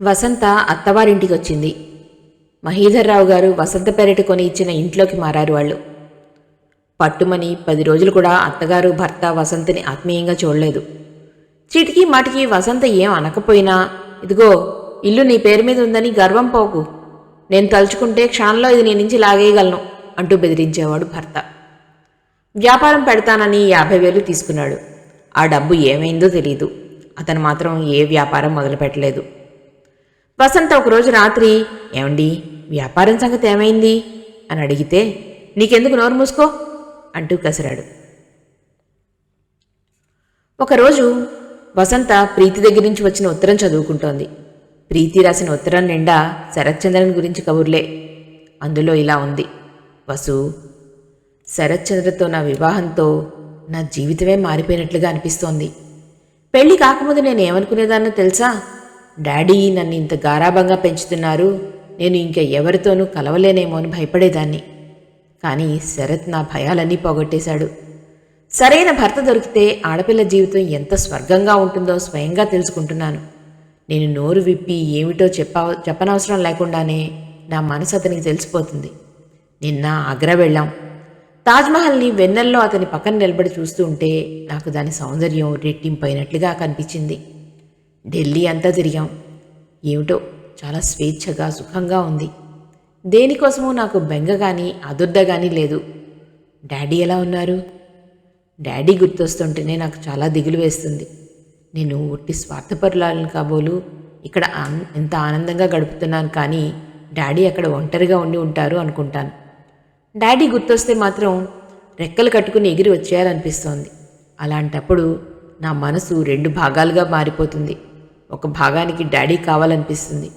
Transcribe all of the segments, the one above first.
వసంత అత్తవారింటికొచ్చింది. మహీధర్రావు గారు వసంత పెరటి కొని ఇచ్చిన ఇంట్లోకి మారారు వాళ్ళు. పట్టుమని 10 రోజులు కూడా అత్తగారు భర్త వసంతని ఆత్మీయంగా చూడలేదు. చీటికి మాటికి వసంత ఏం అనకపోయినా, ఇదిగో ఇల్లు నీ పేరు మీద ఉందని గర్వం పోకు, నేను తలుచుకుంటే క్షణంలో ఇది నీ నుంచి లాగేయగలను అంటూ బెదిరించేవాడు భర్త. వ్యాపారం పెడతానని 50,000 తీసుకున్నాడు. ఆ డబ్బు ఏమైందో తెలీదు. అతను మాత్రం ఏ వ్యాపారం మొదలుపెట్టలేదు. వసంత ఒకరోజు రాత్రి, ఏమండి వ్యాపారం సంగతి ఏమైంది అని అడిగితే, నీకెందుకు నోరు మూసుకో అంటూ కసిరాడు. ఒకరోజు వసంత ప్రీతి దగ్గర నుంచి వచ్చిన ఉత్తరం చదువుకుంటోంది. ప్రీతి రాసిన ఉత్తరం నిండా శరత్చంద్రన్ గురించి కబుర్లే. అందులో ఇలా ఉంది: వసు, శరత్చంద్రతో నా వివాహంతో నా జీవితమే మారిపోయినట్లుగా అనిపిస్తోంది. పెళ్లి కాకముందు నేనేమనుకునేదాన్నో తెలుసా? డాడీ నన్ను ఇంత గారాబంగా పెంచుతున్నారు, నేను ఇంకా ఎవరితోనూ కలవలేనేమో అని భయపడేదాన్ని. కానీ శరత్ నా భయాలన్నీ పోగొట్టేశాడు. సరైన భర్త దొరికితే ఆడపిల్ల జీవితం ఎంత స్వర్గంగా ఉంటుందో స్వయంగా తెలుసుకుంటున్నాను. నేను నోరు విప్పి ఏమిటో చెప్పనవసరం లేకుండానే నా మనసు అతనికి తెలిసిపోతుంది. నిన్న ఆగ్రా వెళ్ళాం. తాజ్మహల్ని వెన్నెల్లో అతని పక్కన నిలబడి చూస్తూ ఉంటే నాకు దాని సౌందర్యం రెట్టింపైనట్లుగా కనిపించింది. ఢిల్లీ అంతా తిరిగాం. ఏమిటో చాలా స్వేచ్ఛగా సుఖంగా ఉంది. దేనికోసమూ నాకు బెంగ కానీ అదుర్ద కానీ లేదు. డాడీ ఎలా ఉన్నారు? డాడీ గుర్తొస్తుంటేనే నాకు చాలా దిగులు వేస్తుంది. నేను ఒట్టి స్వార్థపరులను కాబోలు ఇక్కడ ఎంత ఆనందంగా గడుపుతున్నాను, కానీ డాడీ అక్కడ ఒంటరిగా ఉండి ఉంటారు అనుకుంటాను. డాడీ గుర్తొస్తే మాత్రం రెక్కలు కట్టుకుని ఎగిరి వచ్చేయాలనిపిస్తోంది. అలాంటప్పుడు నా మనసు 2 భాగాలుగా మారిపోతుంది. ఒక భాగానికి డాడీ కావాలనిపిస్తుంది,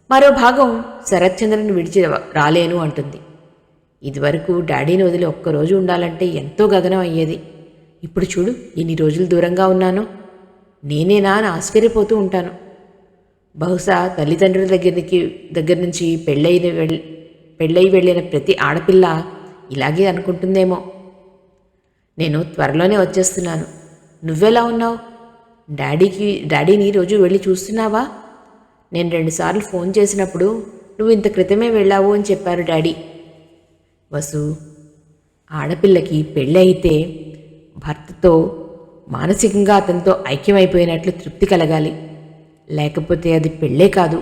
మరో భాగం శరత్చంద్రని విడిచి రాలేను అంటుంది. ఇదివరకు డాడీని వదిలి ఒక్కరోజు ఉండాలంటే ఎంతో గగనం అయ్యేది. ఇప్పుడు చూడు ఎన్ని రోజులు దూరంగా ఉన్నానో. నేనేనా అని ఆశ్చర్యపోతూ ఉంటాను. బహుశా తల్లిదండ్రుల దగ్గర నుంచి పెళ్ళై వెళ్ళిన ప్రతి ఆడపిల్ల ఇలాగే అనుకుంటుందేమో. నేను త్వరలోనే వచ్చేస్తున్నాను. నువ్వెలా ఉన్నావు? డాడీని రోజు వెళ్ళి చూస్తున్నావా? నేను 2 సార్లు ఫోన్ చేసినప్పుడు నువ్వు ఇంత క్రితమే వెళ్ళావు అని చెప్పారు డాడీ. వసు, ఆడపిల్లకి పెళ్ళి అయితే భర్తతో మానసికంగా అతనితో ఐక్యమైపోయినట్లు తృప్తి కలగాలి. లేకపోతే అది పెళ్ళే కాదు,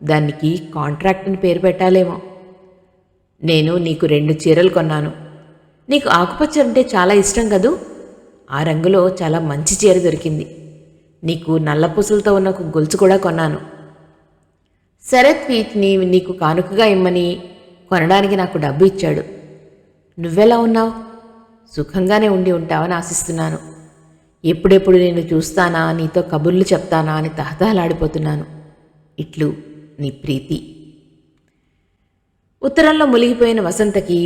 దానికి కాంట్రాక్ట్ అని పేరు పెట్టాలేమో. నేను నీకు 2 చీరలు కొన్నాను. నీకు ఆకుపచ్చ అంటే చాలా ఇష్టం కదూ? ఆ రంగులో చాలా మంచి చీర దొరికింది. నీకు నల్లపూసలతో ఉన్న ఒక గొలుసు కూడా కొన్నాను. శరత్ వీటిని నీకు కానుకగా ఇమ్మని కొనడానికి నాకు డబ్బు ఇచ్చాడు. నువ్వెలా ఉన్నావు? సుఖంగానే ఉండి ఉంటావని ఆశిస్తున్నాను. ఎప్పుడెప్పుడు నేను చూస్తానా, నీతో కబుర్లు చెప్తానా అని తహతహలాడిపోతున్నాను. ఇట్లు నీ ప్రీతి. ఉత్తరంలో మునిగిపోయిన వసంతకి,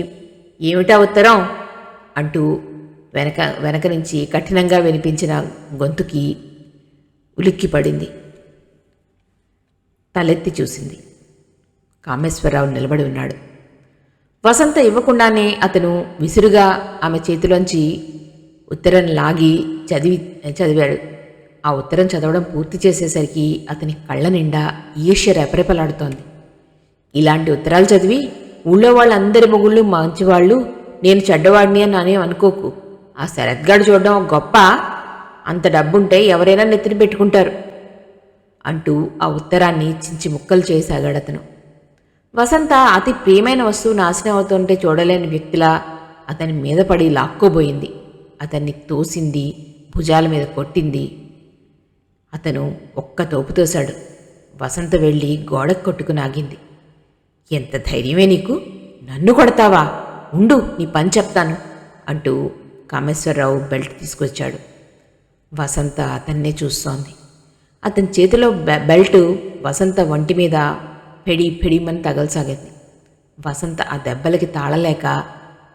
ఏమిటా ఉత్తరం అంటూ వెనక నుంచి కఠినంగా వినిపించిన గొంతుకి ఉలిక్కిపడింది. తలెత్తి చూసింది. కామేశ్వరరావు నిలబడి ఉన్నాడు. వసంత ఇవ్వకుండానే అతను విసురుగా ఆమె చేతిలోంచి ఉత్తరం లాగి చదివాడు. ఆ ఉత్తరం చదవడం పూర్తి చేసేసరికి అతని కళ్ళ నిండా ఈర్ష్య రెపరెపలాడుతోంది. ఇలాంటి ఉత్తరాలు చదివి ఊళ్ళో వాళ్ళందరి మొగుళ్ళు మంచివాళ్ళు, నేను చెడ్డవాడిని అని నానే అనుకోకు. ఆ శరత్గాడు చూడడం గొప్ప, అంత డబ్బుంటే ఎవరైనా నెత్తిని పెట్టుకుంటారు అంటూ ఆ ఉత్తరాన్ని చించి ముక్కలు చేసాగాడు అతను. వసంత అతి ప్రియమైన వస్తువు నాశనం అవుతుంటే చూడలేని వ్యక్తిలా అతని మీద పడి లాక్కోబోయింది. అతన్ని తోసింది, భుజాల మీద కొట్టింది. అతను ఒక్క తోపు తోశాడు. వసంత వెళ్ళి గోడకు కొట్టుకుని ఆగింది. ఎంత ధైర్యమే నీకు? నన్ను కొడతావా? ఉండు, నీ పని చెప్తాను అంటూ కామేశ్వరరావు బెల్ట్ తీసుకొచ్చాడు. వసంత అతన్నే చూస్తోంది. అతని చేతిలో బెల్టు వసంత ఒంటి మీద పెడిమని తగలసాగింది. వసంత ఆ దెబ్బలకి తాళలేక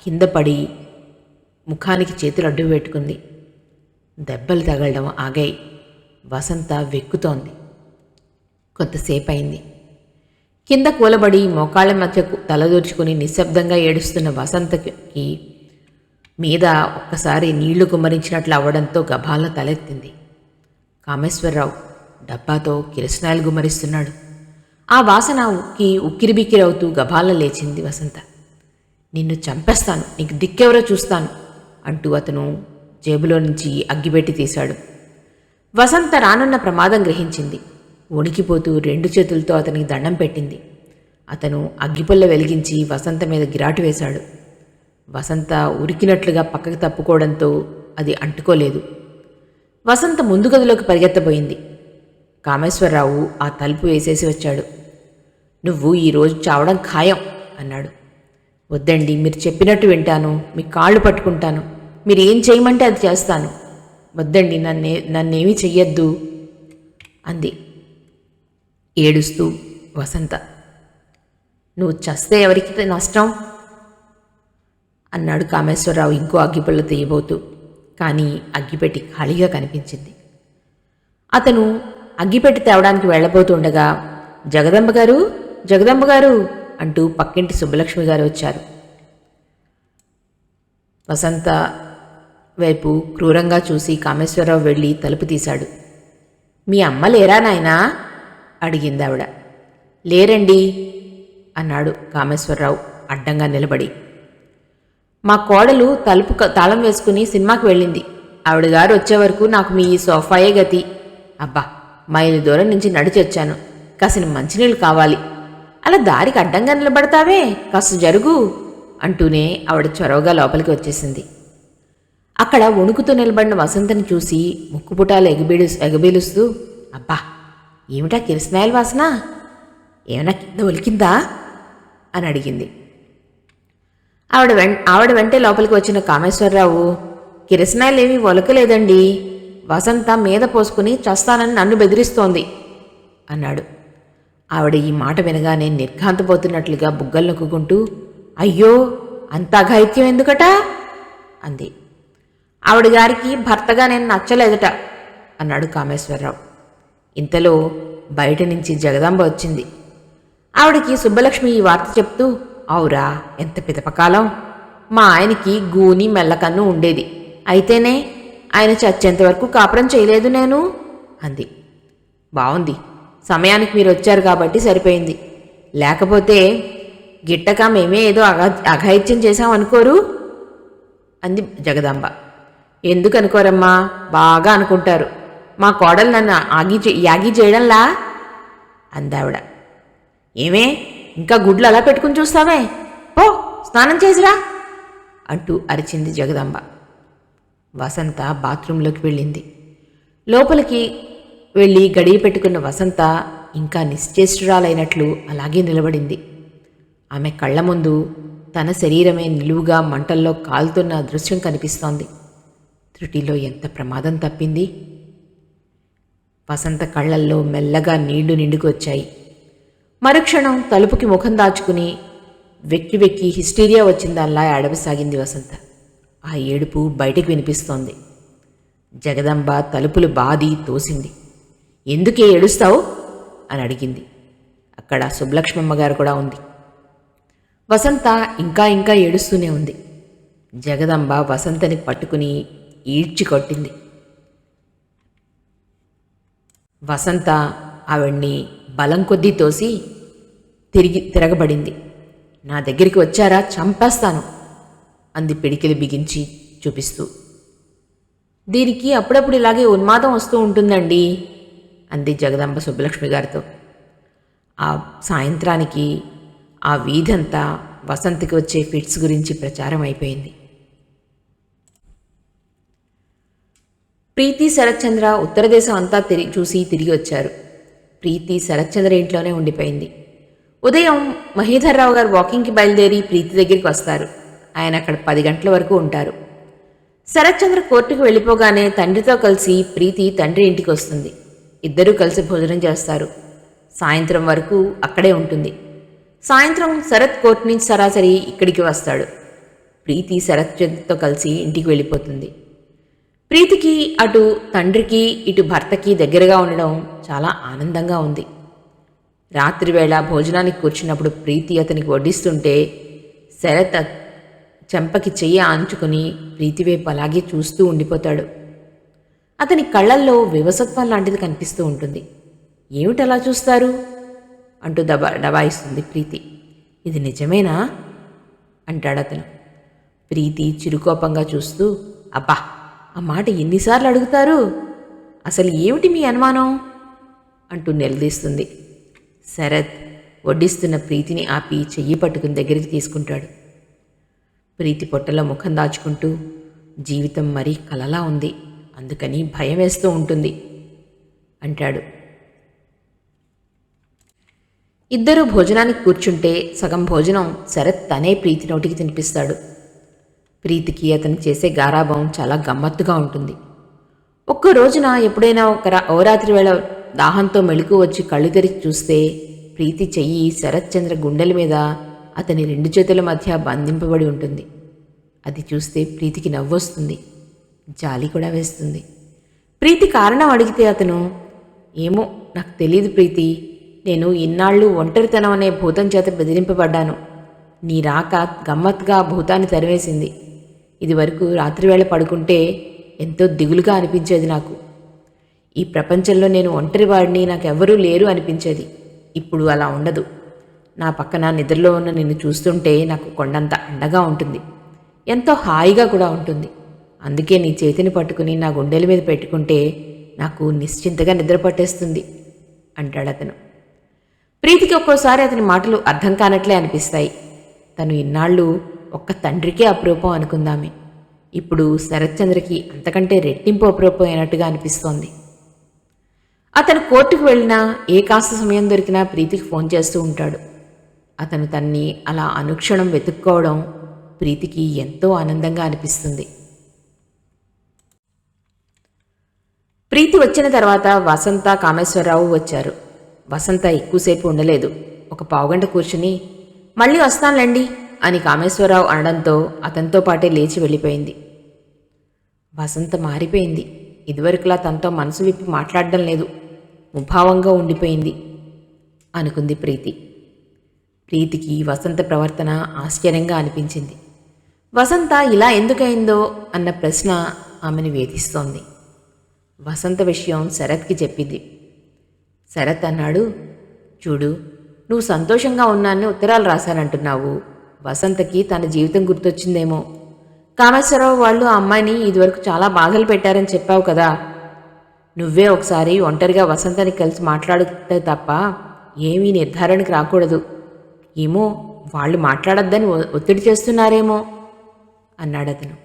కింద పడి ముఖానికి చేతులు అడ్డు పెట్టుకుంది. దెబ్బలు తగలడం ఆగాయి. వసంత వెక్కుతోంది. కొంతసేపు అయింది. కింద కూలబడి మోకాళ్ళ మధ్యకు తలదూర్చుకుని నిశ్శబ్దంగా ఏడుస్తున్న వసంతకి మీద ఒక్కసారి నీళ్లు గుమ్మరించినట్లు అవ్వడంతో గభాలను తలెత్తింది. కామేశ్వరరావు డబ్బాతో కిరసనాయలు గుమ్మరిస్తున్నాడు. ఆ వాసన ఉక్కిరిబిక్కిరవుతూ గభాల లేచింది వసంత. నిన్ను చంపేస్తాను, నీకు దిక్కెవరో చూస్తాను అంటూ అతను జేబులో నుంచి అగ్గిపెట్టి తీశాడు. వసంత రానున్న ప్రమాదం గ్రహించింది. వణికిపోతూ 2 చేతులతో అతనికి దండం పెట్టింది. అతను అగ్గిపుల్ల వెలిగించి వసంత మీద గిరాటు వేశాడు. వసంత ఉరికినట్లుగా పక్కకి తప్పుకోవడంతో అది అంటుకోలేదు. వసంత ముందు గదిలోకి పరిగెత్తబోయింది. కామేశ్వరరావు ఆ తలుపు వేసేసి వచ్చాడు. నువ్వు ఈరోజు చావడం ఖాయం అన్నాడు. వద్దండి, మీరు చెప్పినట్టు వింటాను, మీ కాళ్ళు పట్టుకుంటాను, మీరు ఏం చేయమంటే అది చేస్తాను. వద్దండి, నన్నేమీ చెయ్యొద్దు అంది ఏడుస్తూ వసంత. నువ్వు చస్తే ఎవరికి నష్టం అన్నాడు కామేశ్వరరావు ఇంకో అగ్గిపుల్ల తీయబోతూ. కానీ అగ్గిపెట్టి ఖాళీగా కనిపించింది. అతను అగ్గిపెట్టి తేవడానికి వెళ్ళబోతుండగా జగదంబ గారు, జగదంబ గారు అంటూ పక్కింటి సుబ్బలక్ష్మి గారు వచ్చారు. వసంత వైపు క్రూరంగా చూసి కామేశ్వరరావు వెళ్ళి తలుపు తీశాడు. మీ అమ్మ లేరా నాయనా అడిగింది ఆవిడ. లేరండి అన్నాడు కామేశ్వరరావు అడ్డంగా నిలబడి. మా కోడలు తలుపు తాళం వేసుకుని సినిమాకి వెళ్ళింది. ఆవిడగారు వచ్చే వరకు నాకు మీ ఈ సోఫాయే గతి. అబ్బా, మైలు దూరం నుంచి నడిచి వచ్చాను, కాసిన మంచినీళ్ళు కావాలి. అలా దారికి అడ్డంగా నిలబడతావే, కాస్త జరుగు అంటూనే ఆవిడ చొరవగా లోపలికి వచ్చేసింది. అక్కడ వణుకుతూ నిలబడిన వసంతని చూసి ముక్కుపుటాలు ఎగబీలుస్తూ, అబ్బా ఏమిటా కిరసనాయల వాసన, ఏమైనా కింద ఒలికిందా అని అడిగింది. ఆవిడ వెంటే లోపలికి వచ్చిన కామేశ్వరరావు, కిరసనాయలు ఏమీ ఒలకలేదండి, వసంత మీద పోసుకుని చస్తానని నన్ను బెదిరిస్తోంది అన్నాడు. ఆవిడ ఈ మాట వినగానే నిర్ఘాంతపోతున్నట్లుగా బుగ్గలు నొక్కుంటూ, అయ్యో అంత అఘాయిత్యం ఎందుకట అంది. ఆవిడ గారికి భర్తగా నేను నచ్చలేదట అన్నాడు కామేశ్వరరావు. ఇంతలో బయట నుంచి జగదాంబ వచ్చింది. ఆవిడికి సుబ్బలక్ష్మి ఈ వార్త చెప్తూ, అవురా ఎంత పిదపకాలం, మా ఆయనకి గూని మెల్లకన్ను ఉండేది, అయితేనే ఆయన చచ్చేంతవరకు కాపురం చేయలేదు నేను అంది. బావుంది, సమయానికి మీరు వచ్చారు కాబట్టి సరిపోయింది, లేకపోతే గిట్టక మేమే ఏదో అఘాయిత్యం చేశాం అనుకోరు అంది జగదాంబ. ఎందుకు అనుకోరమ్మా, బాగా అనుకుంటారు, మా కోడలు నన్ను యాగి చేయడంలా అందావిడ. ఏమే ఇంకా గుడ్లు అలా పెట్టుకుని చూస్తావే, పో స్నానం చేసిరా అంటూ అరిచింది జగదాంబ. వసంత బాత్రూంలోకి వెళ్ళింది. లోపలికి వెళ్ళి గడియ పెట్టుకున్న వసంత ఇంకా నిశ్చేష్టురాలైనట్లు అలాగే నిలబడింది. ఆమె కళ్ల ముందు తన శరీరమే నిలువుగా మంటల్లో కాలుతున్న దృశ్యం కనిపిస్తోంది. త్రుటిలో ఎంత ప్రమాదం తప్పింది. వసంత కళ్లల్లో మెల్లగా నీళ్లు నిండుకొచ్చాయి. మరుక్షణం తలుపుకి ముఖం దాచుకుని వెక్కి వెక్కి హిస్టీరియా వచ్చిందల్లా ఏడవసాగింది వసంత. ఆ ఏడుపు బయటికి వినిపిస్తోంది. జగదంబ తలుపులు బాది తోసింది. ఎందుకే ఏడుస్తావు అని అడిగింది. అక్కడ సుబ్బలక్ష్మమ్మ గారు కూడా ఉంది. వసంత ఇంకా ఇంకా ఏడుస్తూనే ఉంది. జగదంబ వసంతని పట్టుకుని ఈడ్చి కొట్టింది. వసంత ఆవిడ్ని బలం కొద్దీ తోసి తిరగబడింది. నా దగ్గరికి వచ్చారా చంపేస్తాను అంది పిడికిలి బిగించి చూపిస్తూ. దీనికి అప్పుడప్పుడు ఇలాగే ఉన్మాదం వస్తూ ఉంటుందండి అంది జగదంబ సుబ్బలక్ష్మి గారితో. ఆ సాయంత్రానికి ఆ వీధంతా వసంతకి వచ్చే ఫిట్స్ గురించి ప్రచారం అయిపోయింది. ప్రీతి శరత్చంద్ర ఉత్తర దేశం అంతా చూసి తిరిగి వచ్చారు. ప్రీతి శరత్చంద్ర ఇంట్లోనే ఉండిపోయింది. ఉదయం మహీధర్రావు గారు వాకింగ్కి బయలుదేరి ప్రీతి దగ్గరికి వస్తారు. ఆయన అక్కడ 10 గంటల వరకు ఉంటారు. శరత్చంద్ర కోర్టుకు వెళ్ళిపోగానే తండ్రితో కలిసి ప్రీతి తండ్రి ఇంటికి వస్తుంది. ఇద్దరూ కలిసి భోజనం చేస్తారు. సాయంత్రం వరకు అక్కడే ఉంటుంది. సాయంత్రం శరత్ కోర్టు నుంచి సరాసరి ఇక్కడికి వస్తాడు. ప్రీతి శరత్చంద్రతో కలిసి ఇంటికి వెళ్ళిపోతుంది. ప్రీతికి అటు తండ్రికి ఇటు భర్తకి దగ్గరగా ఉండడం చాలా ఆనందంగా ఉంది. రాత్రివేళ భోజనానికి కూర్చున్నప్పుడు ప్రీతి అతనికి వడ్డిస్తుంటే శరత్ చెంపకి చెయ్యి ఆంచుకుని ప్రీతి వైపు అలాగే చూస్తూ ఉండిపోతాడు. అతని కళ్ళల్లో వివసత్వం లాంటిది కనిపిస్తూ ఉంటుంది. ఏమిటలా చూస్తారు అంటూ డబాయిస్తుంది ప్రీతి. ఇది నిజమేనా అంటాడతను. ప్రీతి చిరుకోపంగా చూస్తూ, అబ్బా, ఆ మాట ఎన్నిసార్లు అడుగుతారు? అసలు ఏమిటి మీ అనుమానం అంటూ నిలదీస్తుంది. శరత్ వడ్డిస్తున్న ప్రీతిని ఆపి చెయ్యి పట్టుకుని దగ్గరికి తీసుకుంటాడు. ప్రీతి పొట్టలో ముఖం దాచుకుంటూ, జీవితం మరీ కలలా ఉంది, అందుకని భయం వేస్తూ ఉంటుంది అంటాడు. ఇద్దరూ భోజనానికి కూర్చుంటే సగం భోజనం శరత్ తనే ప్రీతి నోటికి తినిపిస్తాడు. ప్రీతికి అతను చేసే గారాభం చాలా గమ్మత్తుగా ఉంటుంది. ఒక్కో రోజున ఎప్పుడైనా ఓ రాత్రి వేళ దాహంతో మెళుకు వచ్చి కళ్ళు తెరిచి చూస్తే ప్రీతి చెయ్యి శరత్చంద్ర గుండెల మీద అతని 2 చేతుల మధ్య బంధింపబడి ఉంటుంది. అది చూస్తే ప్రీతికి నవ్వొస్తుంది, జాలి కూడా వేస్తుంది. ప్రీతి కారణం అడిగితే అతను, ఏమో నాకు తెలీదు ప్రీతి, నేను ఇన్నాళ్ళు ఒంటరితనం అనే భూతం చేత బెదిరింపబడ్డాను. నీ రాక గమ్మత్తుగా భూతాన్ని తరివేసింది. ఇదివరకు రాత్రివేళ పడుకుంటే ఎంతో దిగులుగా అనిపించేది నాకు. ఈ ప్రపంచంలో నేను ఒంటరివాడిని, నాకెవ్వరూ లేరు అనిపించేది. ఇప్పుడు అలా ఉండదు. నా పక్కన నిద్రలో ఉన్న నిన్ను చూస్తుంటే నాకు కొండంత అండగా ఉంటుంది, ఎంతో హాయిగా కూడా ఉంటుంది. అందుకే నీ చేతిని పట్టుకుని నా గుండెల మీద పెట్టుకుంటే నాకు నిశ్చింతగా నిద్ర పట్టేస్తుంది అంటాడతను. ప్రీతికి ఒక్కోసారి అతని మాటలు అర్థం కానట్లే అనిపిస్తాయి. తను ఇన్నాళ్ళు ఒక్క తండ్రికే అప్రూపం అనుకుందామే, ఇప్పుడు శరత్చంద్రకి అంతకంటే రెట్టింపు అప్రూపం అయినట్టుగా అనిపిస్తోంది. అతను కోర్టుకు వెళ్ళినా ఏ కాస్త సమయం దొరికినా ప్రీతికి ఫోన్ చేస్తూ ఉంటాడు. అతను తన్ని అలా అనుక్షణం వెతుక్కోవడం ప్రీతికి ఎంతో ఆనందంగా అనిపిస్తుంది. ప్రీతి వచ్చిన తర్వాత వసంత, కామేశ్వరరావు వచ్చారు. వసంత ఎక్కువసేపు ఉండలేదు. ఒక పావుగంట కూర్చుని మళ్ళీ వస్తానులేండి అని కామేశ్వరరావు అనడంతో అతనితో పాటే లేచి వెళ్ళిపోయింది. వసంత మారిపోయింది. ఇదివరకులా తనతో మనసు విప్పి మాట్లాడడం లేదు, ముభావంగా ఉండిపోయింది అనుకుంది ప్రీతి. ప్రీతికి వసంత ప్రవర్తన ఆశ్చర్యంగా అనిపించింది. వసంత ఇలా ఎందుకయిందో అన్న ప్రశ్న ఆమెను వేధిస్తోంది. వసంత విషయం శరత్కి చెప్పింది. శరత్ అన్నాడు, చూడు, నువ్వు సంతోషంగా ఉన్నాన్ని ఉత్తరాలు రాశానంటున్నావు. వసంతకి తన జీవితం గుర్తొచ్చిందేమో. కామేశ్వరరావు వాళ్ళు ఆ అమ్మాయిని ఇదివరకు చాలా బాధలు పెట్టారని చెప్పావు కదా. నువ్వే ఒకసారి ఒంటరిగా వసంతని కలిసి మాట్లాడితే తప్ప ఏమీ నిర్ధారణకు రాకూడదు. ఏమో వాళ్ళు మాట్లాడొద్దని ఒత్తిడి చేస్తున్నారేమో అన్నాడతను.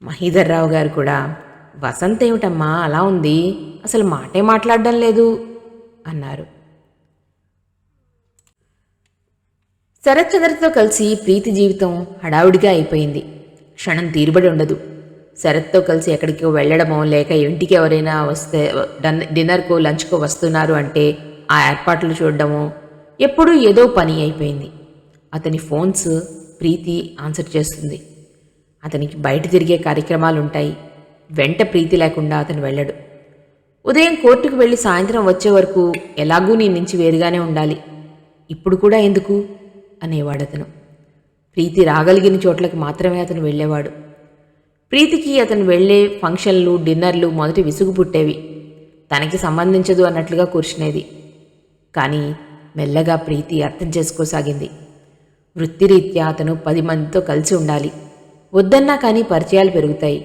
మహీధర్రావు గారు కూడా, వసంత ఏమిటమ్మా అలా ఉంది, అసలు మాటే మాట్లాడడం లేదు అన్నారు. శరత్చంద్రతో కలిసి ప్రీతి జీవితం హడావుడిగా అయిపోయింది. క్షణం తీరుబడి ఉండదు. శరత్తో కలిసి ఎక్కడికో వెళ్ళడమో, లేక ఇంటికి ఎవరైనా వస్తే డిన్నర్కో లంచ్కో వస్తున్నారు అంటే ఆ ఏర్పాట్లు చూడడమో, ఎప్పుడూ ఏదో పని అయిపోయింది. అతని ఫోన్స్ ప్రీతి ఆన్సర్ చేస్తుంది. అతనికి బయట తిరిగే కార్యక్రమాలుంటాయి. వెంట ప్రీతి లేకుండా అతను వెళ్ళడు. ఉదయం కోర్టుకు వెళ్ళి సాయంత్రం వచ్చే వరకు ఎలాగూ నీ నుంచి వేరుగానే ఉండాలి, ఇప్పుడు కూడా ఎందుకు అనేవాడతను. ప్రీతి రాగలిగిన చోట్లకి మాత్రమే అతను వెళ్ళేవాడు. ప్రీతికి అతను వెళ్లే ఫంక్షన్లు, డిన్నర్లు మొదటి విసుగు పుట్టేవి. తనకి సంబంధించదు అన్నట్లుగా కూర్చునేది. కానీ మెల్లగా ప్రీతి అర్థం చేసుకోసాగింది. వృత్తిరీత్యా అతను 10 మందితో కలిసి ఉండాలి. వద్దన్నా కానీ పరిచయాలు పెరుగుతాయి.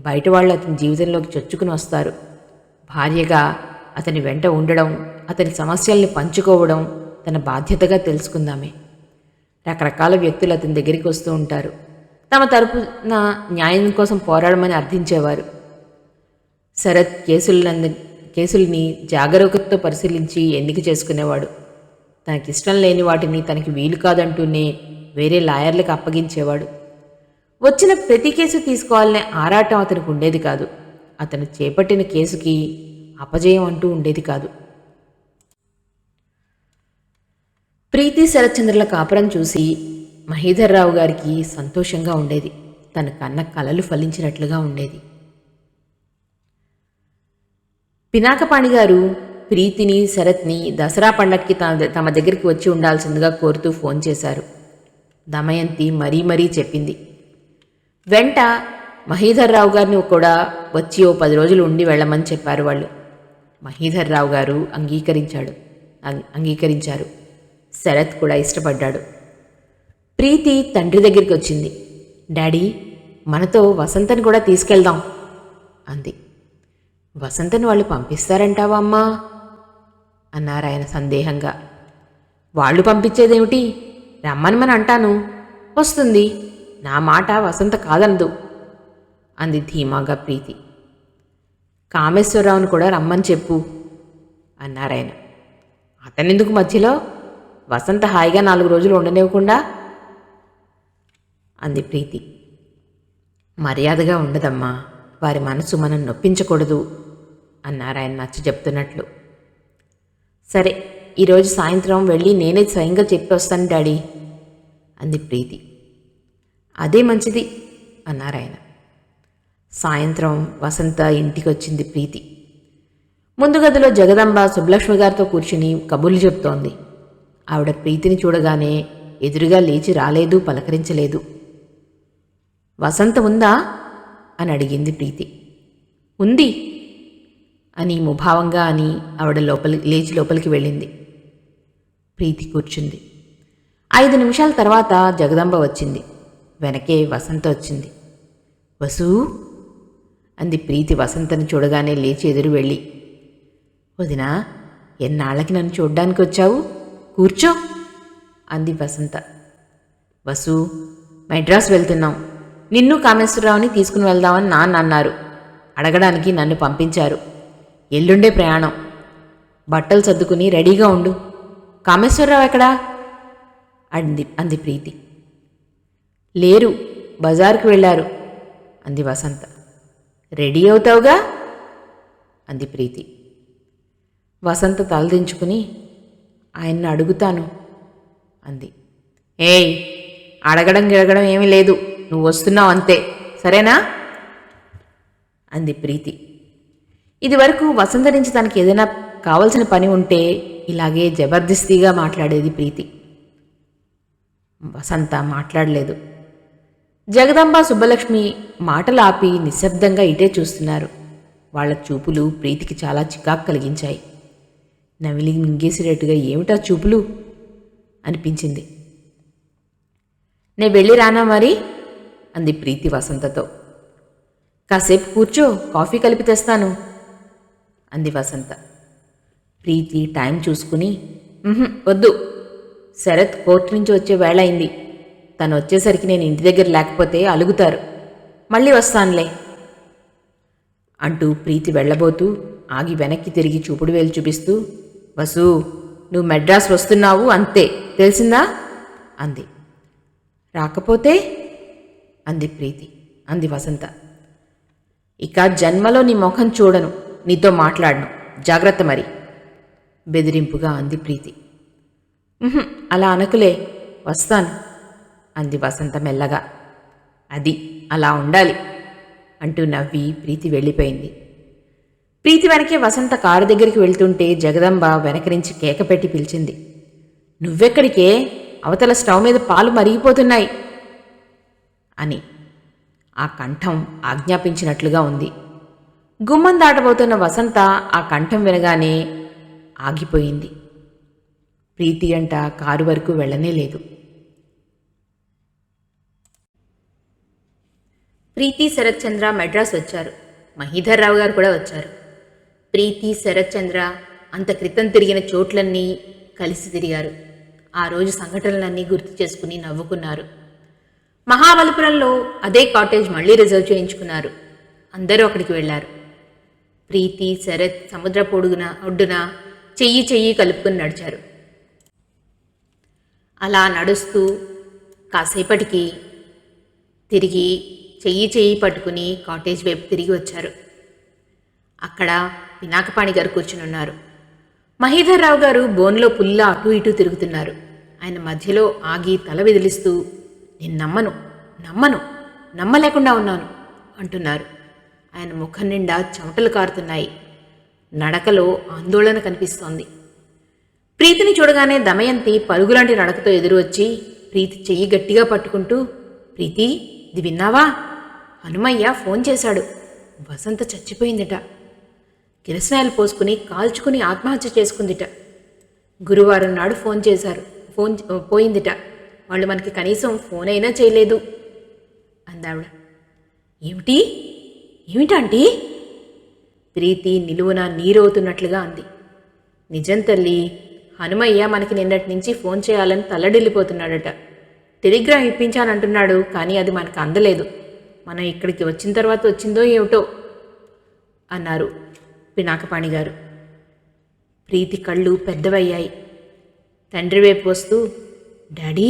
బయట వాళ్ళు అతని జీవితంలోకి చొచ్చుకుని వస్తారు. భార్యగా అతని వెంట ఉండడం, అతని సమస్యల్ని పంచుకోవడం తన బాధ్యతగా తెలుసుకుందామే. రకరకాల వ్యక్తులు అతని దగ్గరికి వస్తూ ఉంటారు. తమ తరపున న్యాయం కోసం పోరాడమని అర్థించేవారు. శరత్ కేసుల్ని జాగరూకతతో పరిశీలించి ఎన్నిక చేసుకునేవాడు. తనకిష్టం లేని వాటిని తనకి వీలు కాదంటూనే వేరే లాయర్లకు అప్పగించేవాడు. వచ్చిన ప్రతి కేసు తీసుకోవాలనే ఆరాటం అతనికి ఉండేది కాదు. అతను చేపట్టిన కేసుకి అపజయం అంటూ ఉండేది కాదు. ప్రీతి శరత్చంద్రుల కాపురం చూసి మహీధర్రావు గారికి సంతోషంగా ఉండేది. తన కన్న కలలు ఫలించినట్లుగా ఉండేది. పినాకపాణి గారు ప్రీతిని, శరత్ని దసరా పండక్కి తమ దగ్గరికి వచ్చి ఉండాల్సిందిగా కోరుతూ ఫోన్ చేశారు. దమయంతి మరీ మరీ చెప్పింది. వెంట మహీధర్రావు గారిని కూడా వచ్చి ఓ 10 రోజులు ఉండి వెళ్ళమని చెప్పారు వాళ్ళు. మహీధర్రావు గారు అంగీకరించారు. శరత్ కూడా ఇష్టపడ్డాడు. ప్రీతి తండ్రి దగ్గరికి వచ్చింది. డాడీ, మనతో వసంతని కూడా తీసుకెళ్దాం అంది. వసంతని వాళ్ళు పంపిస్తారంటావా అమ్మా అన్నారాయన సందేహంగా. వాళ్ళు పంపించేదేమిటి, రమ్మనమని అంటాను, వస్తుంది. నా మాట వసంత కాదనదు అంది ధీమాగా ప్రీతి. కామేశ్వరరావును కూడా రమ్మని చెప్పు అన్నారాయన. అతనెందుకు మధ్యలో, వసంత హాయిగా 4 రోజులు ఉండనివ్వకుండా అంది ప్రీతి. మర్యాదగా ఉండదమ్మా, వారి మనసు మనం నొప్పించకూడదు అన్నారాయన నచ్చ చెప్తున్నట్లు. సరే, ఈరోజు సాయంత్రం వెళ్ళి నేనే స్వయంగా చెప్పి వస్తాను డాడీ అంది ప్రీతి. అదే మంచిది అన్నారాయన. సాయంత్రం వసంత ఇంటికి వచ్చింది ప్రీతి. ముందు గదిలో జగదంబ సుబ్బలక్ష్మి గారితో కూర్చుని కబుర్లు చెప్తోంది. ఆవిడ ప్రీతిని చూడగానే ఎదురుగా లేచి రాలేదు, పలకరించలేదు. వసంత ఉందా అని అడిగింది ప్రీతి. ఉంది అని ముభావంగా అని ఆవిడ లేచి లోపలికి వెళ్ళింది. ప్రీతి కూర్చుంది. 5 నిమిషాల తర్వాత జగదంబ వచ్చింది. వెనకే వసంత వచ్చింది. వసూ అంది ప్రీతి వసంతని చూడగానే లేచి ఎదురు వెళ్ళి. వదినా, ఎన్నాళ్ళకి నన్ను చూడ్డానికి వచ్చావు, కూర్చో అంది వసంత. వసు, మెడ్రాస్ వెళ్తున్నాం, నిన్ను కామేశ్వరరావుని తీసుకుని వెళ్దామని నాన్న అన్నారు. అడగడానికి నన్ను పంపించారు. ఎల్లుండే ప్రయాణం. బట్టలు సర్దుకుని రెడీగా ఉండు. కామేశ్వరరావు ఎక్కడా అంది ప్రీతి. లేరు, బజారుకు వెళ్ళారు అంది వసంత. రెడీ అవుతావుగా అంది ప్రీతి. వసంత తలదించుకుని ఆయన్ని అడుగుతాను అంది. ఏయ్, అడగడం గిడగడం ఏమీ లేదు, నువ్వు వస్తున్నావు అంతే, సరేనా అంది ప్రీతి. ఇదివరకు వసంత నుంచి తనకి ఏదైనా కావలసిన పని ఉంటే ఇలాగే జబర్దస్తిగా మాట్లాడేది ప్రీతి. వసంత మాట్లాడలేదు. జగదంబ సుబ్బలక్ష్మి మాటలు ఆపి నిశ్శబ్దంగా ఇటే చూస్తున్నారు. వాళ్ల చూపులు ప్రీతికి చాలా చికాకు కలిగించాయి. నవిలి మింగేసేటట్టుగా ఏమిటా చూపులు అనిపించింది. నే వెళ్ళి రానా మరి అంది ప్రీతి వసంతతో. కాసేపు కూర్చో, కాఫీ కలిపి తెస్తాను అంది వసంత. ప్రీతి టైం చూసుకుని, వద్దు, శరత్ కోర్టు నుంచి వచ్చే వేళ అయింది. తను వచ్చేసరికి నేను ఇంటి దగ్గర లేకపోతే అలుగుతారు. మళ్ళీ వస్తానులే అంటూ ప్రీతి వెళ్ళబోతూ ఆగి వెనక్కి తిరిగి చూపుడు వేలు చూపిస్తూ, వసు, నువ్వు మెడ్రాస్ వస్తున్నావు అంతే, తెలిసిందా అంది. రాకపోతే అంది వసంత. ఇక జన్మలో నీ ముఖం చూడను, నీతో మాట్లాడను, జాగ్రత్త మరి బెదిరింపుగా అంది ప్రీతి. అలా అనకులే, వస్తాను అంది వసంత మెల్లగా. అది అలా ఉండాలి అంటూ నవ్వి ప్రీతి వెళ్ళిపోయింది. ప్రీతి వెనకే వసంత కారు దగ్గరికి వెళ్తుంటే జగదంబ వెనక నుంచి కేక పెట్టి పిలిచింది. నువ్వెక్కడికే, అవతల స్టవ్ మీద పాలు మరిగిపోతున్నాయి అని. ఆ కంఠం ఆజ్ఞాపించినట్లుగా ఉంది. గుమ్మం దాటబోతున్న వసంత ఆ కంఠం వినగానే ఆగిపోయింది. ప్రీతి అంట కారు వరకు వెళ్ళనే లేదు. ప్రీతి శరత్చంద్ర మెడ్రాస్ వచ్చారు. మహీధర్రావు గారు కూడా వచ్చారు. ప్రీతి శరత్చంద్ర అంత క్రితం తిరిగిన చోట్లన్నీ కలిసి తిరిగారు. ఆ రోజు సంఘటనలన్నీ గుర్తు చేసుకుని నవ్వుకున్నారు. మహాబలిపురంలో అదే కాటేజ్ మళ్లీ రిజర్వ్ చేయించుకున్నారు. అందరూ అక్కడికి వెళ్లారు. ప్రీతి శరత్ సముద్ర ఒడ్డున చెయ్యి కలుపుకుని నడిచారు. అలా నడుస్తూ కాసేపటికి తిరిగి చెయ్యి పట్టుకుని కాటేజ్ వైపు తిరిగి వచ్చారు. అక్కడ పినాకపాణి గారు కూర్చునున్నారు. మహీధర్రావు గారు బోన్లో పుల్లా అటూ ఇటూ తిరుగుతున్నారు. ఆయన మధ్యలో ఆగి తల విదిలిస్తూ, నేను నమ్మలేకుండా ఉన్నాను అంటున్నారు. ఆయన ముఖం నిండా చెమటలు కారుతున్నాయి. నడకలో ఆందోళన కనిపిస్తోంది. ప్రీతిని చూడగానే దమయంతి పరుగులాంటి నడకతో ఎదురు వచ్చి ప్రీతి చెయ్యి గట్టిగా పట్టుకుంటూ, ప్రీతి, ఇది విన్నావా హనుమయ్య ఫోన్ చేశాడు. వసంత చచ్చిపోయిందిట. కిరసనాయలు పోసుకుని కాల్చుకుని ఆత్మహత్య చేసుకుందిట. గురువారం నాడు ఫోన్ చేశారు. ఫోన్ పోయిందిట. వాళ్ళు మనకి కనీసం ఫోన్ అయినా చేయలేదు అందావిడ. ఏమిటి ఏమిటంటీ? ప్రీతి నిలువున నీరవుతున్నట్లుగా అంది. నిజం తల్లి, హనుమయ్య మనకి నిన్నటి నుంచి ఫోన్ చేయాలని తల్లడిల్లిపోతున్నాడట. టెలిగ్రామ్ ఇప్పించానంటున్నాడు, కానీ అది మనకు అందలేదు. మనం ఇక్కడికి వచ్చిన తర్వాత వచ్చిందో ఏమిటో అన్నారు పినాకపాణి గారు. ప్రీతి కళ్ళు పెద్దవయ్యాయి. తండ్రి వైపు వస్తూ, డాడీ,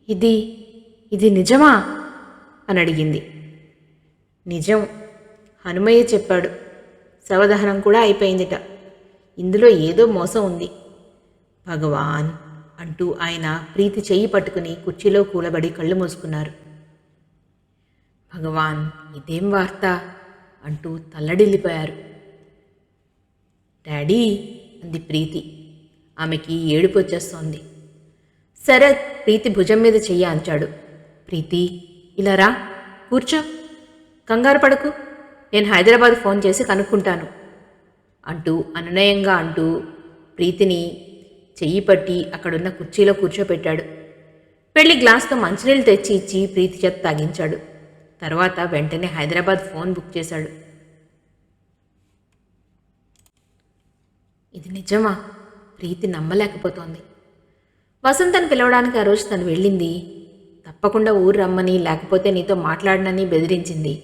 ఇది ఇది నిజమా అని అడిగింది. నిజం, హనుమయ్య చెప్పాడు. శవదహనం కూడా అయిపోయిందిట. ఇందులో ఏదో మోసం ఉంది. భగవాన్ అంటూ ఆయన ప్రీతి చెయ్యి పట్టుకుని కుర్చీలో కూలబడి కళ్ళు మూసుకున్నారు. భగవాన్, ఇదేం వార్త అంటూ తల్లడిల్లిపోయారు. డాడీ అంది ప్రీతి. ఆమెకి ఏడుపు వచ్చేస్తోంది. శరత్ ప్రీతి భుజం మీద చెయ్యి అంచాడు. ప్రీతి, ఇలా రా, కూర్చో, కంగారు పడకు, నేను హైదరాబాద్ ఫోన్ చేసి కనుక్కుంటాను అంటూ అనునయంగా అంటూ ప్రీతిని చెయ్యి పట్టి అక్కడున్న కుర్చీలో కూర్చోపెట్టాడు. పెళ్లి గ్లాస్తో మంచినీళ్ళు తెచ్చి ఇచ్చి ప్రీతి చేత తాగించాడు. తర్వాత వెంటనే హైదరాబాద్ ఫోన్ బుక్ చేశాడు. ఇది నిజమా? ప్రీతి నమ్మలేకపోతోంది. వసంతను పిలవడానికి ఆ రోజు తను వెళ్ళింది. తప్పకుండా ఊరు రమ్మని, లేకపోతే నీతో మాట్లాడనని బెదిరించింది.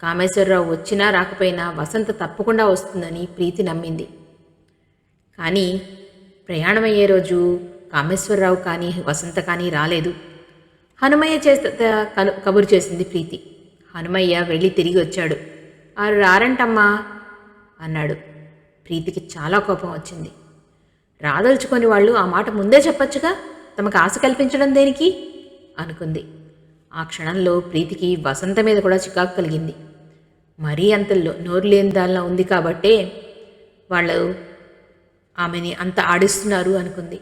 కామేశ్వరరావు వచ్చినా రాకపోయినా వసంత తప్పకుండా వస్తుందని ప్రీతి నమ్మింది. కానీ ప్రయాణమయ్యే రోజు కామేశ్వరరావు కానీ వసంత కానీ రాలేదు. హనుమయ్య చేత కబురు చేసింది ప్రీతి. హనుమయ్య వెళ్ళి తిరిగి వచ్చాడు. ఆరు రారంటమ్మా అన్నాడు. ప్రీతికి చాలా కోపం వచ్చింది. రాదలుచుకొని వాళ్ళు ఆ మాట ముందే చెప్పచ్చుగా, తమకు ఆశ కల్పించడం దేనికి అనుకుంది. ఆ క్షణంలో ప్రీతికి వసంత మీద కూడా చికాకు కలిగింది. మరీ అంత నోరు లేని దానిలా ఉంది కాబట్టే వాళ్ళు ఆమెని అంత ఆడిస్తున్నారు అనుకుంది.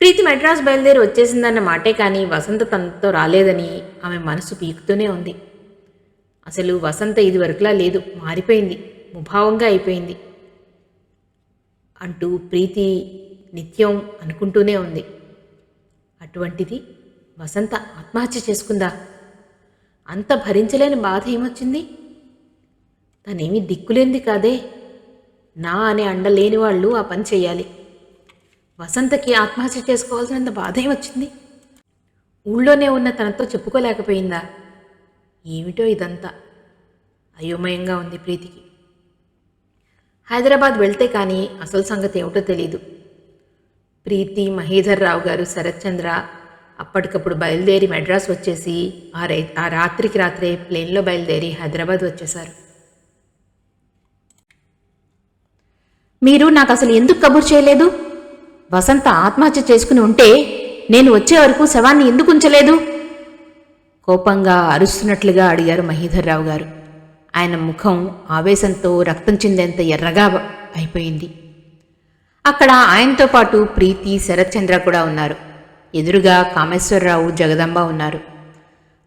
ప్రీతి మెడ్రాస్ బయలుదేరి వచ్చేసిందన్న మాటే కానీ వసంత తనతో రాలేదని ఆమె మనసు పీకుతూనే ఉంది. అసలు వసంత ఇదివరకులా లేదు, మారిపోయింది, ముభావంగా అయిపోయింది అంటూ ప్రీతి నిత్యం అనుకుంటూనే ఉంది. అటువంటిది వసంత ఆత్మహత్య చేసుకుందా? అంత భరించలేని బాధ ఏమొచ్చింది? తనేమీ దిక్కులేంది కాదే. నా అనే అండలేని వాళ్ళు ఆ పని చెయ్యాలి. వసంతకి ఆత్మహత్య చేసుకోవాల్సినంత బాధ ఏమొచ్చింది? ఊళ్ళోనే ఉన్న తనతో చెప్పుకోలేకపోయిందా? ఏమిటో ఇదంతా అయోమయంగా ఉంది ప్రీతికి. హైదరాబాద్ వెళ్తే కానీ అసలు సంగతి ఏమిటో తెలీదు. ప్రీతి, మహీధర్ రావు గారు, శరత్చంద్ర అప్పటికప్పుడు బయలుదేరి మెడ్రాస్ వచ్చేసి ఆ రాత్రికి రాత్రే ప్లేన్లో బయలుదేరి హైదరాబాద్ వచ్చేశారు. మీరు నాకు అసలు ఎందుకు కబురు చేయలేదు? వసంత ఆత్మహత్య చేసుకుని ఉంటే నేను వచ్చే వరకు శవాన్ని ఎందుకు ఉంచలేదు? కోపంగా అరుస్తున్నట్లుగా అడిగారు మహీధర్ రావు గారు. ఆయన ముఖం ఆవేశంతో రక్తం చిందేంత ఎర్రగా అయిపోయింది. అక్కడ ఆయనతో పాటు ప్రీతి, శరత్చంద్ర కూడా ఉన్నారు. ఎదురుగా కామేశ్వరరావు, జగదంబ ఉన్నారు.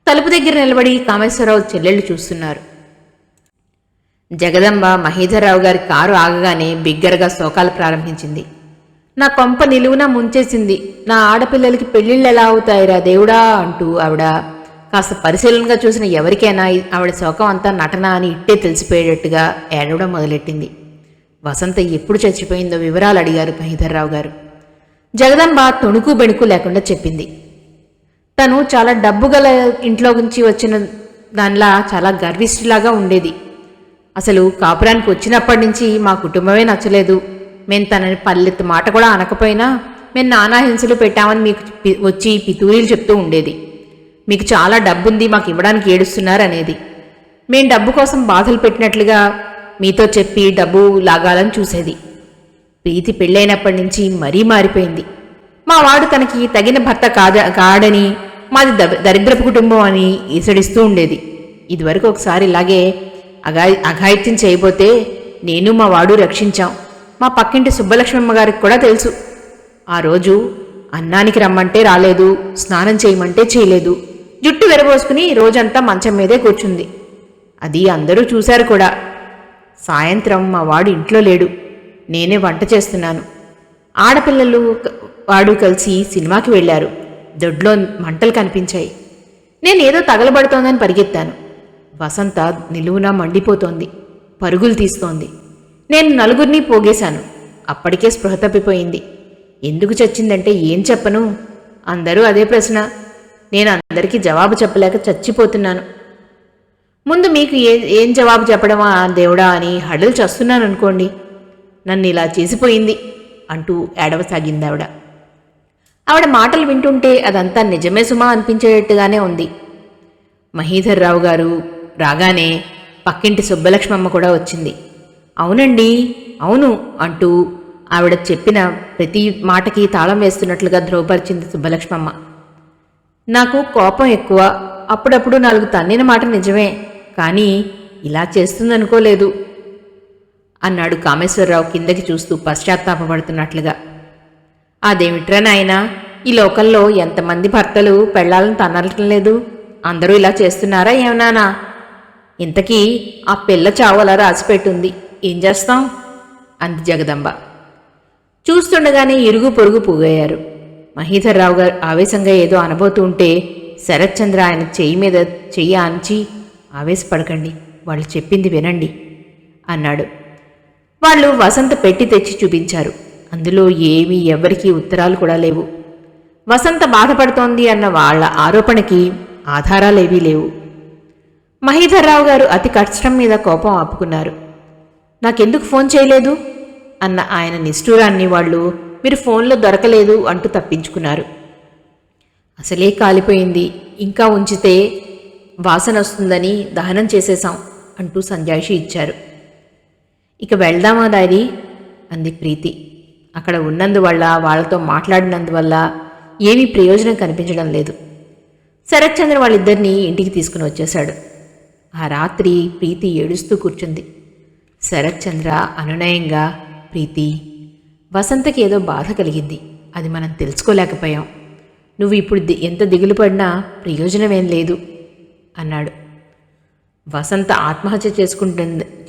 తలుపు దగ్గర నిలబడి కామేశ్వరరావు చెల్లెళ్ళు చూస్తున్నారు. జగదంబ మహీధర్రావు గారి కారు ఆగగానే బిగ్గరగా శోకాలు ప్రారంభించింది. నా కొంప నిలువున ముంచేసింది, నా ఆడపిల్లలకి పెళ్ళిళ్ళు ఎలా అవుతాయిరా దేవుడా అంటూ ఆవిడ కాస్త పరిశీలనగా చూసిన ఎవరికైనా ఆవిడ శోకం అంతా నటన అని ఇట్టే తెలిసిపోయేటట్టుగా ఏడవడం మొదలెట్టింది. వసంత ఎప్పుడు చచ్చిపోయిందో వివరాలు అడిగారు మహీధర్రావు గారు. జగదంబ తొణుకు బెణుకు లేకుండా చెప్పింది. తను చాలా డబ్బు గల ఇంట్లో నుంచి వచ్చిన దానిలా చాలా గర్విష్ఠులాగా ఉండేది. అసలు కాపురానికి వచ్చినప్పటి నుంచి మా కుటుంబమే నచ్చలేదు. మేము తనని పల్లెత్తు మాట కూడా అనకపోయినా మేము నానా హింసలు పెట్టామని మీకు వచ్చి పితూరీలు చెప్తూ ఉండేది. మీకు చాలా డబ్బుంది, మాకు ఇవ్వడానికి ఏడుస్తున్నారు అనేది. మేం డబ్బు కోసం బాధలు పెట్టినట్లుగా మీతో చెప్పి డబ్బు లాగాలని చూసేది. ప్రీతి పెళ్ళైనప్పటి నుంచి మరీ మారిపోయింది. మా వాడు తనకి తగిన భర్త కాడని, మాది దరిద్రపు కుటుంబం అని ఈసడిస్తూ ఉండేది. ఇదివరకు ఒకసారి ఇలాగే అఘాయిత్యం చేయబోతే నేను మా వాడు రక్షించాం. మా పక్కింటి సుబ్బలక్ష్మమ్మ గారికి కూడా తెలుసు. ఆ రోజు అన్నానికి రమ్మంటే రాలేదు, స్నానం చేయమంటే చేయలేదు. జుట్టు విరబోసుకుని రోజంతా మంచం మీదే కూర్చుంది. అది అందరూ చూశారు కూడా. సాయంత్రం మా వాడు ఇంట్లో లేడు. నేనే వంట చేస్తున్నాను. ఆడపిల్లలు వాడు కలిసి సినిమాకి వెళ్లారు. దొడ్లో మంటలు కనిపించాయి. నేనేదో తగలబడుతోందని పరిగెత్తాను. వసంత నిలువునా మండిపోతోంది. పరుగులు తీస్తోంది. నేను నలుగురిని పోగేశాను. అప్పటికే స్పృహ తప్పిపోయింది. ఎందుకు చచ్చిందంటే ఏం చెప్పను? అందరూ అదే ప్రశ్న. నేను అందరికీ జవాబు చెప్పలేక చచ్చిపోతున్నాను. ముందు మీకు ఏం జవాబు చెప్పడమా దేవుడా అని హడలు చస్తున్నాను అనుకోండి. నన్ను ఇలా చేసిపోయింది అంటూ ఏడవసాగింది ఆవిడ. ఆవిడ మాటలు వింటుంటే అదంతా నిజమే సుమా అనిపించేటట్టుగానే ఉంది. మహీధర్రావు గారు రాగానే పక్కింటి సుబ్బలక్ష్మమ్మ కూడా వచ్చింది. అవునండి, అవును అంటూ ఆవిడ చెప్పిన ప్రతి మాటకి తాళం వేస్తున్నట్లుగా ధ్రువపరిచింది సుబ్బలక్ష్మమ్మ. నాకు కోపం ఎక్కువ. అప్పుడప్పుడు 4 తన్నిన మాట నిజమే, కానీ ఇలా చేస్తుందనుకోలేదు అన్నాడు కామేశ్వరరావు కిందకి చూస్తూ పశ్చాత్తాపపడుతున్నట్లుగా. అదేమిట్రా నాయనా, ఈ లోకంలో ఎంతమంది భర్తలు పెళ్ళాలను తన్నటం లేదు? అందరూ ఇలా చేస్తున్నారా ఏమన్నానా? ఇంతకీ ఆ పిల్ల చావలా రాసిపెట్టుంది. ఏం చేస్తాం అంది జగదంబ. చూస్తుండగానే ఇరుగు పొరుగు పోగయ్యారు. మహీధర్రావు గారు ఆవేశంగా ఏదో అనబోతూ ఉంటే శరత్చంద్ర ఆయన చెయ్యి మీద చెయ్యి ఆంచి, ఆవేశపడకండి, వాళ్ళు చెప్పింది వినండి అన్నాడు. వాళ్ళు వసంత పెట్టి తెచ్చి చూపించారు. అందులో ఏమీ ఎవ్వరికీ ఉత్తరాలు కూడా లేవు. వసంత బాధపడుతోంది అన్న వాళ్ల ఆరోపణకి ఆధారాలేవీ లేవు. మహీధర్రావు గారు అతి కష్టం మీద కోపం ఆపుకున్నారు. నాకెందుకు ఫోన్ చేయలేదు అన్న ఆయన నిష్ఠూరాన్ని వాళ్ళు మీరు ఫోన్లో దొరకలేదు అంటూ తప్పించుకున్నారు. అసలే కాలిపోయింది, ఇంకా ఉంచితే వాసన వస్తుందని దహనం చేసేశాం అంటూ సంజాయిషి ఇచ్చారు. ఇక వెళ్దామా దారి అంది ప్రీతి. అక్కడ ఉన్నందువల్ల వాళ్లతో మాట్లాడినందువల్ల ఏమీ ప్రయోజనం కనిపించడం లేదు. శరత్చంద్ర వాళ్ళిద్దరినీ ఇంటికి తీసుకుని వచ్చేశాడు. ఆ రాత్రి ప్రీతి ఏడుస్తూ కూర్చుంది. శరత్చంద్ర అనునయంగా, ప్రీతి, వసంతకి ఏదో బాధ కలిగింది, అది మనం తెలుసుకోలేకపోయాం. నువ్వు ఇప్పుడు ఎంత దిగులు పడినా ప్రయోజనమేం లేదు అన్నాడు. వసంత ఆత్మహత్య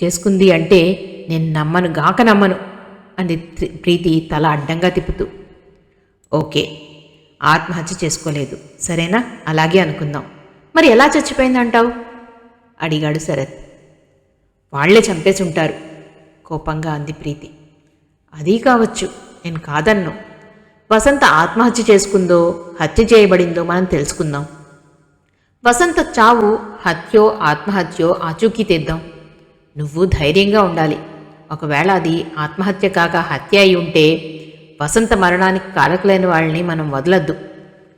చేసుకుంది అంటే నేను నమ్మను గాక నమ్మను అంది ప్రీతి తల అడ్డంగా తిప్పుతూ. ఓకే, ఆత్మహత్య చేసుకోలేదు, సరేనా? అలాగే అనుకుందాం. మరి ఎలా చచ్చిపోయిందంటావు అడిగాడు శరత్. వాళ్లే చంపేసి ఉంటారు కోపంగా అంది ప్రీతి. అదీ కావచ్చు, నేను కాదన్ను. వసంత ఆత్మహత్య చేసుకుందో హత్య చేయబడిందో మనం తెలుసుకుందాం. వసంత చావు హత్యో ఆత్మహత్యో ఆచూకీ తెద్దాం. నువ్వు ధైర్యంగా ఉండాలి. ఒకవేళ అది ఆత్మహత్య కాక హత్య అయి ఉంటే వసంత మరణానికి కారకులైన వాళ్ళని మనం వదలద్దు.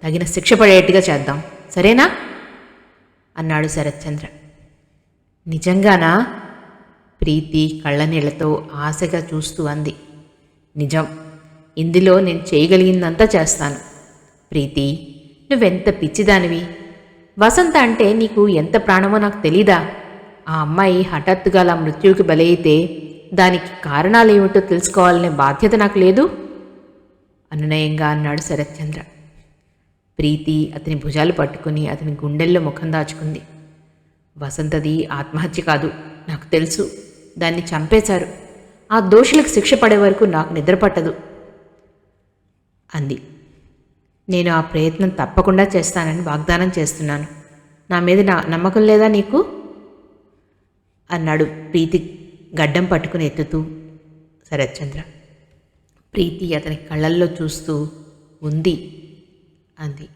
తగిన శిక్ష పడేట్టుగా చేద్దాం, సరేనా అన్నాడు శరత్చంద్ర. నిజంగానా? ప్రీతి కళ్ళనీళ్లతో ఆశగా చూస్తూ అంది. నిజం. ఇందులో నేను చేయగలిగిందంతా చేస్తాను. ప్రీతి, నువ్వెంత పిచ్చిదానివి. వసంత అంటే నీకు ఎంత ప్రాణమో నాకు తెలీదా? ఆ అమ్మాయి హఠాత్తుగా అలా మృత్యువుకి బలైతే దానికి కారణాలేమిటో తెలుసుకోవాలనే బాధ్యత నాకు లేదు అనునయంగా అన్నాడు శరత్చంద్ర. ప్రీతి అతని భుజాలు పట్టుకుని అతని గుండెల్లో ముఖం దాచుకుంది. వసంతది ఆత్మహత్య కాదు, నాకు తెలుసు. దాన్ని చంపేశారు. ఆ దోషులకు శిక్ష పడే వరకు నాకు నిద్రపట్టదు అంది. నేను ఆ ప్రయత్నం తప్పకుండా చేస్తానని వాగ్దానం చేస్తున్నాను. నా మీద నమ్మకం లేదా నీకు అన్నాడు ప్రీతి గడ్డం పట్టుకుని ఎత్తుతూ శరత్చంద్ర. ప్రీతి అతని కళ్ళల్లో చూస్తూ ఉంది అంది.